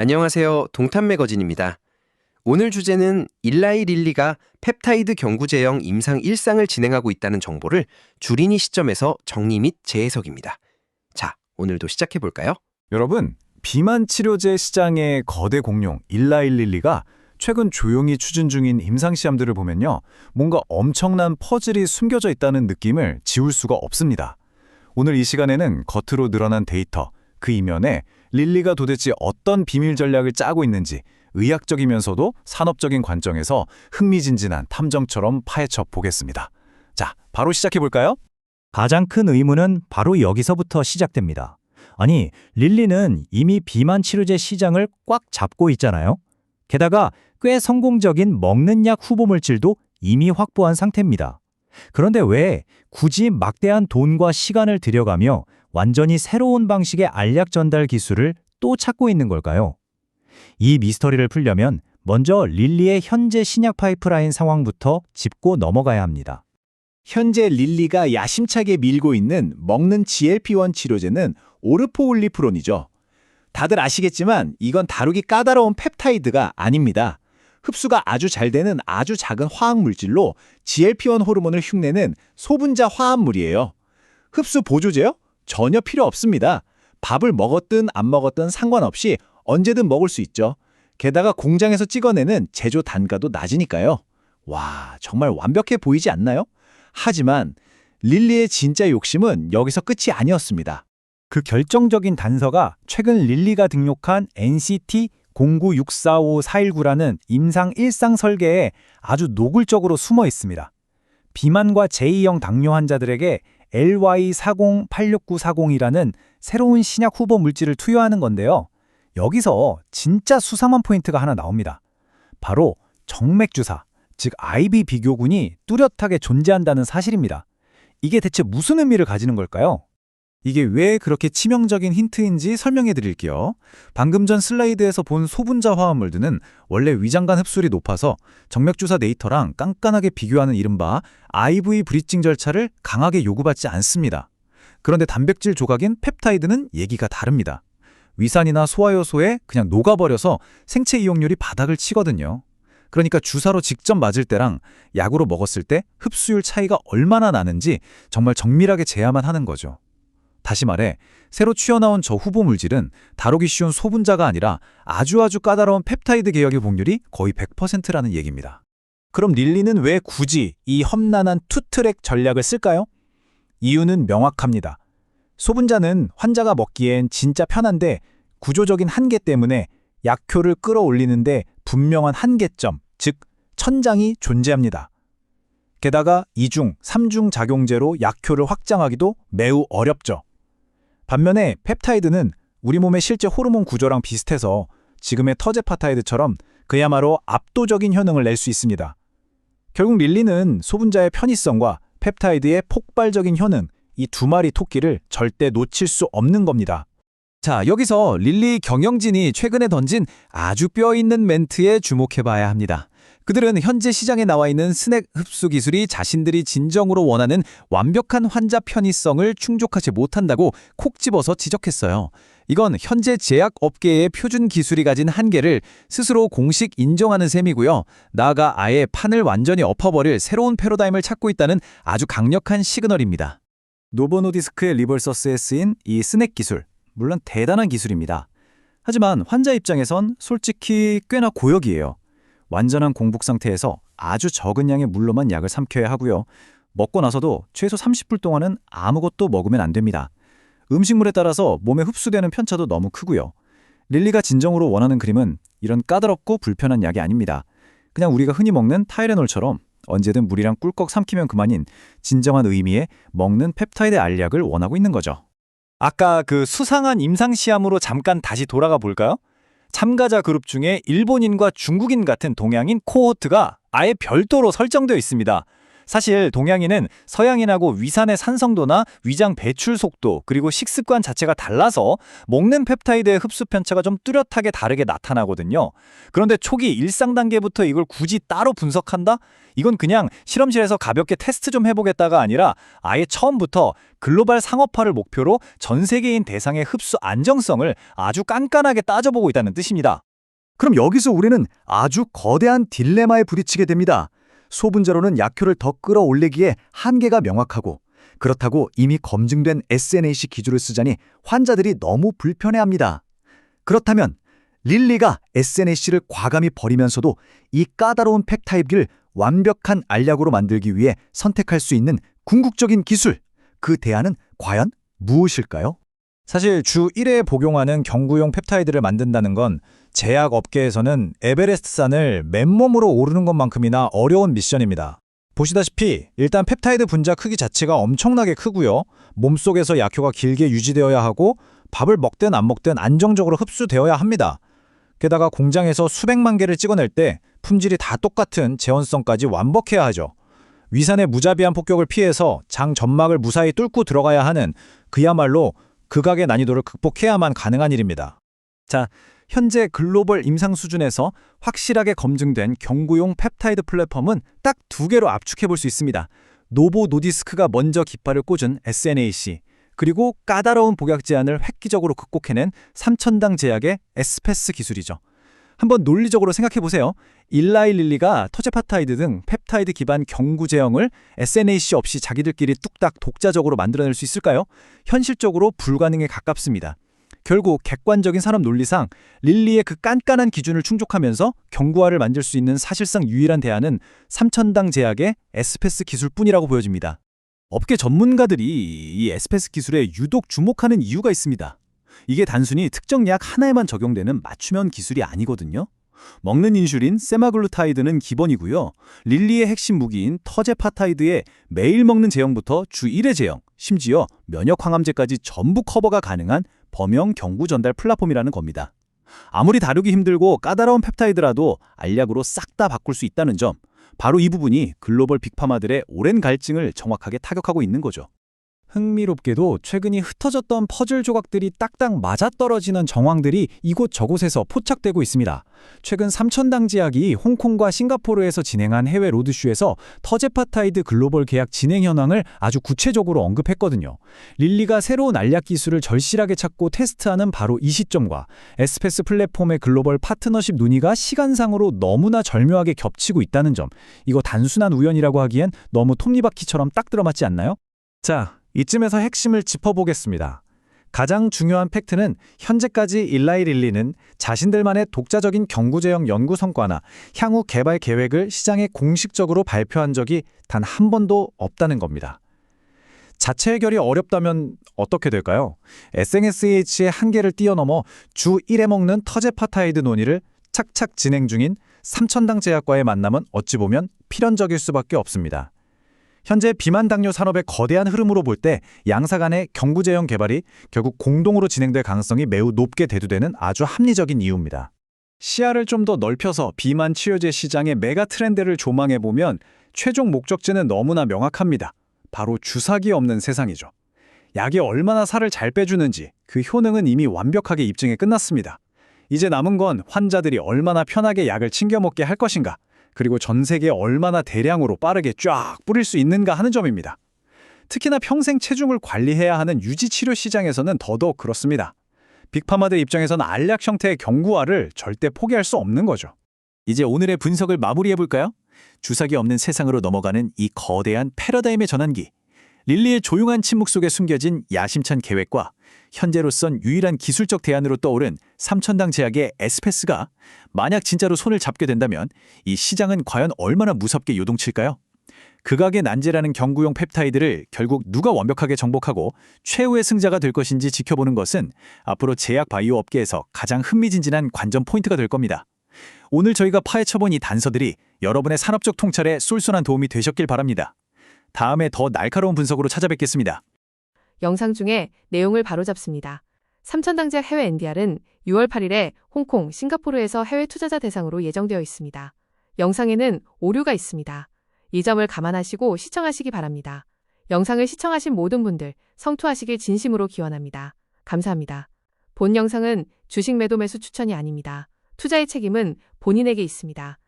안녕하세요. 동탄 매거진입니다. 오늘 주제는 일라이 릴리가 펩타이드 경구제형 임상 1상을 진행하고 있다는 정보를 주린이 시점에서 정리 및 재해석입니다. 자, 오늘도 시작해 볼까요? 여러분, 비만 치료제 시장의 거대 공룡 일라일릴리가 최근 조용히 추진 중인 임상시험들을 보면요, 뭔가 엄청난 퍼즐이 숨겨져 있다는 느낌을 지울 수가 없습니다. 오늘 이 시간에는 겉으로 늘어난 데이터, 그 이면에 릴리가 도대체 어떤 비밀 전략을 짜고 있는지 의학적이면서도 산업적인 관점에서 흥미진진한 탐정처럼 파헤쳐 보겠습니다. 자, 바로 시작해 볼까요? 가장 큰 의문은 바로 여기서부터 시작됩니다. 아니, 릴리는 이미 비만 치료제 시장을 꽉 잡고 있잖아요. 게다가 꽤 성공적인 먹는 약 후보 물질도 이미 확보한 상태입니다. 그런데 왜 굳이 막대한 돈과 시간을 들여가며 완전히 새로운 방식의 알약 전달 기술을 또 찾고 있는 걸까요? 이 미스터리를 풀려면 먼저 릴리의 현재 신약 파이프라인 상황부터 짚고 넘어가야 합니다. 현재 릴리가 야심차게 밀고 있는 먹는 GLP-1 치료제는 오르포올리프론이죠. 다들 아시겠지만 이건 다루기 까다로운 펩타이드가 아닙니다. 흡수가 아주 잘 되는 아주 작은 화학물질로 GLP-1 호르몬을 흉내는 소분자 화합물이에요. 흡수 보조제요? 전혀 필요 없습니다. 밥을 먹었든 안 먹었든 상관없이 언제든 먹을 수 있죠. 게다가 공장에서 찍어내는 제조 단가도 낮으니까요. 와, 정말 완벽해 보이지 않나요? 하지만 릴리의 진짜 욕심은 여기서 끝이 아니었습니다. 그 결정적인 단서가 최근 릴리가 등록한 NCT 096454119라는 임상 1상 설계에 아주 노골적으로 숨어 있습니다. 비만과 제2형 당뇨 환자들에게 LY40-86940이라는 새로운 신약 후보 물질을 투여하는 건데요. 여기서 진짜 수상한 포인트가 하나 나옵니다. 바로 정맥주사, 즉 IV 비교군이 뚜렷하게 존재한다는 사실입니다. 이게 대체 무슨 의미를 가지는 걸까요? 이게 왜 그렇게 치명적인 힌트인지 설명해 드릴게요. 방금 전 슬라이드에서 본 소분자 화합물들은 원래 위장간 흡수율이 높아서 정맥주사 데이터랑 깐깐하게 비교하는 이른바 IV 브리징 절차를 강하게 요구받지 않습니다. 그런데 단백질 조각인 펩타이드는 얘기가 다릅니다. 위산이나 소화효소에 그냥 녹아버려서 생체 이용률이 바닥을 치거든요. 그러니까 주사로 직접 맞을 때랑 약으로 먹었을 때 흡수율 차이가 얼마나 나는지 정말 정밀하게 재야만 하는 거죠. 다시 말해, 새로 튀어나온 저 후보 물질은 다루기 쉬운 소분자가 아니라 아주 까다로운 펩타이드 계열의 복률이 거의 100%라는 얘기입니다. 그럼 릴리는 왜 굳이 이 험난한 투트랙 전략을 쓸까요? 이유는 명확합니다. 소분자는 환자가 먹기엔 진짜 편한데 구조적인 한계 때문에 약효를 끌어올리는데 분명한 한계점, 즉 천장이 존재합니다. 게다가 2중, 3중 작용제로 약효를 확장하기도 매우 어렵죠. 반면에 펩타이드는 우리 몸의 실제 호르몬 구조랑 비슷해서 지금의 터제파타이드처럼 그야말로 압도적인 효능을 낼 수 있습니다. 결국 릴리는 소분자의 편의성과 펩타이드의 폭발적인 효능, 이 두 마리 토끼를 절대 놓칠 수 없는 겁니다. 자, 여기서 릴리 경영진이 최근에 던진 아주 뼈있는 멘트에 주목해봐야 합니다. 그들은 현재 시장에 나와 있는 스낵 흡수 기술이 자신들이 진정으로 원하는 완벽한 환자 편의성을 충족하지 못한다고 콕 집어서 지적했어요. 이건 현재 제약업계의 표준 기술이 가진 한계를 스스로 공식 인정하는 셈이고요. 나아가 아예 판을 완전히 엎어버릴 새로운 패러다임을 찾고 있다는 아주 강력한 시그널입니다. 노보노디스크의 리버서스에 쓰인 이 스낵 기술, 물론 대단한 기술입니다. 하지만 환자 입장에선 솔직히 꽤나 고역이에요. 완전한 공복 상태에서 아주 적은 양의 물로만 약을 삼켜야 하고요. 먹고 나서도 최소 30분 동안은 아무것도 먹으면 안 됩니다. 음식물에 따라서 몸에 흡수되는 편차도 너무 크고요. 릴리가 진정으로 원하는 그림은 이런 까다롭고 불편한 약이 아닙니다. 그냥 우리가 흔히 먹는 타이레놀처럼 언제든 물이랑 꿀꺽 삼키면 그만인 진정한 의미의 먹는 펩타이드 알약을 원하고 있는 거죠. 아까 그 수상한 임상시험으로 잠깐 다시 돌아가 볼까요? 참가자 그룹 중에 일본인과 중국인 같은 동양인 코호트가 아예 별도로 설정되어 있습니다. 사실 동양인은 서양인하고 위산의 산성도나 위장 배출 속도 그리고 식습관 자체가 달라서 먹는 펩타이드의 흡수 편차가 좀 뚜렷하게 다르게 나타나거든요. 그런데 초기 일상 단계부터 이걸 굳이 따로 분석한다? 이건 그냥 실험실에서 가볍게 테스트 좀 해보겠다가 아니라 아예 처음부터 글로벌 상업화를 목표로 전 세계인 대상의 흡수 안정성을 아주 깐깐하게 따져보고 있다는 뜻입니다. 그럼 여기서 우리는 아주 거대한 딜레마에 부딪히게 됩니다. 소분자로는 약효를 더 끌어올리기에 한계가 명확하고 그렇다고 이미 검증된 SNAC 기술을 쓰자니 환자들이 너무 불편해합니다. 그렇다면 릴리가 SNAC를 과감히 버리면서도 이 까다로운 펩타이드를 완벽한 알약으로 만들기 위해 선택할 수 있는 궁극적인 기술, 그 대안은 과연 무엇일까요? 사실 주 1회에 복용하는 경구용 펩타이드를 만든다는 건 제약 업계에서는 에베레스트산을 맨몸으로 오르는 것만큼이나 어려운 미션입니다. 보시다시피 일단 펩타이드 분자 크기 자체가 엄청나게 크고요. 몸속에서 약효가 길게 유지되어야 하고 밥을 먹든 안 먹든 안정적으로 흡수되어야 합니다. 게다가 공장에서 수백만 개를 찍어낼 때 품질이 다 똑같은 재원성까지 완벽해야 하죠. 위산의 무자비한 폭격을 피해서 장 점막을 무사히 뚫고 들어가야 하는 그야말로 극악의 난이도를 극복해야만 가능한 일입니다. 자, 현재 글로벌 임상 수준에서 확실하게 검증된 경구용 펩타이드 플랫폼은 딱 2개로 압축해 볼 수 있습니다. 노보 노디스크가 먼저 깃발을 꽂은 SNAC, 그리고 까다로운 복약 제한을 획기적으로 극복해낸 삼천당 제약의 에스페스 기술이죠. 한번 논리적으로 생각해보세요. 일라이 릴리가 터제파타이드 등 펩타이드 기반 경구 제형을 SNAC 없이 자기들끼리 뚝딱 독자적으로 만들어낼 수 있을까요? 현실적으로 불가능에 가깝습니다. 결국 객관적인 산업 논리상 릴리의 그 깐깐한 기준을 충족하면서 경구화를 만들 수 있는 사실상 유일한 대안은 삼천당 제약의 에스페스 기술뿐이라고 보여집니다. 업계 전문가들이 이 에스페스 기술에 유독 주목하는 이유가 있습니다. 이게 단순히 특정 약 하나에만 적용되는 맞춤형 기술이 아니거든요. 먹는 인슐린, 세마글루타이드는 기본이고요. 릴리의 핵심 무기인 터제파타이드의 매일 먹는 제형부터 주 1회 제형, 심지어 면역 항암제까지 전부 커버가 가능한 범용 경구 전달 플랫폼이라는 겁니다. 아무리 다루기 힘들고 까다로운 펩타이드라도 알약으로 싹 다 바꿀 수 있다는 점, 바로 이 부분이 글로벌 빅파마들의 오랜 갈증을 정확하게 타격하고 있는 거죠. 흥미롭게도 최근이 흩어졌던 퍼즐 조각들이 딱딱 맞아떨어지는 정황들이 이곳저곳에서 포착되고 있습니다. 최근 삼천당 제약이 홍콩과 싱가포르에서 진행한 해외 로드쇼에서 터제파타이드 글로벌 계약 진행 현황을 아주 구체적으로 언급했거든요. 릴리가 새로운 알약 기술을 절실하게 찾고 테스트하는 바로 이 시점과 에스페스 플랫폼의 글로벌 파트너십 논의가 시간상으로 너무나 절묘하게 겹치고 있다는 점, 이거 단순한 우연이라고 하기엔 너무 톱니바퀴처럼 딱 들어맞지 않나요? 자, 이쯤에서 핵심을 짚어보겠습니다. 가장 중요한 팩트는 현재까지 일라이 릴리는 자신들만의 독자적인 경구제형 연구 성과나 향후 개발 계획을 시장에 공식적으로 발표한 적이 단 한 번도 없다는 겁니다. 자체 해결이 어렵다면 어떻게 될까요? SNAC의 한계를 뛰어넘어 주 1회 먹는 터제파타이드 논의를 착착 진행 중인 삼천당 제약과의 만남은 어찌 보면 필연적일 수밖에 없습니다. 현재 비만 당뇨 산업의 거대한 흐름으로 볼 때 양사 간의 경구제형 개발이 결국 공동으로 진행될 가능성이 매우 높게 대두되는 아주 합리적인 이유입니다. 시야를 좀 더 넓혀서 비만 치료제 시장의 메가 트렌드를 조망해보면 최종 목적지는 너무나 명확합니다. 바로 주사기 없는 세상이죠. 약이 얼마나 살을 잘 빼주는지 그 효능은 이미 완벽하게 입증이 끝났습니다. 이제 남은 건 환자들이 얼마나 편하게 약을 챙겨 먹게 할 것인가, 그리고 전 세계에 얼마나 대량으로 빠르게 쫙 뿌릴 수 있는가 하는 점입니다. 특히나 평생 체중을 관리해야 하는 유지치료 시장에서는 더더욱 그렇습니다. 빅파마들 입장에서는 알약 형태의 경구화를 절대 포기할 수 없는 거죠. 이제 오늘의 분석을 마무리해볼까요? 주사기 없는 세상으로 넘어가는 이 거대한 패러다임의 전환기. 릴리의 조용한 침묵 속에 숨겨진 야심찬 계획과 현재로선 유일한 기술적 대안으로 떠오른 삼천당 제약의 에스페스가 만약 진짜로 손을 잡게 된다면 이 시장은 과연 얼마나 무섭게 요동칠까요? 극악의 난제라는 경구용 펩타이드를 결국 누가 완벽하게 정복하고 최후의 승자가 될 것인지 지켜보는 것은 앞으로 제약 바이오 업계에서 가장 흥미진진한 관전 포인트가 될 겁니다. 오늘 저희가 파헤쳐본 이 단서들이 여러분의 산업적 통찰에 쏠쏠한 도움이 되셨길 바랍니다. 다음에 더 날카로운 분석으로 찾아뵙겠습니다. 영상 중에 내용을 바로잡습니다. 삼천당제약 해외 NDR은 6월 8일에 홍콩, 싱가포르에서 해외 투자자 대상으로 예정되어 있습니다. 영상에는 오류가 있습니다. 이 점을 감안하시고 시청하시기 바랍니다. 영상을 시청하신 모든 분들 성투하시길 진심으로 기원합니다. 감사합니다. 본 영상은 주식 매도 매수 추천이 아닙니다. 투자의 책임은 본인에게 있습니다.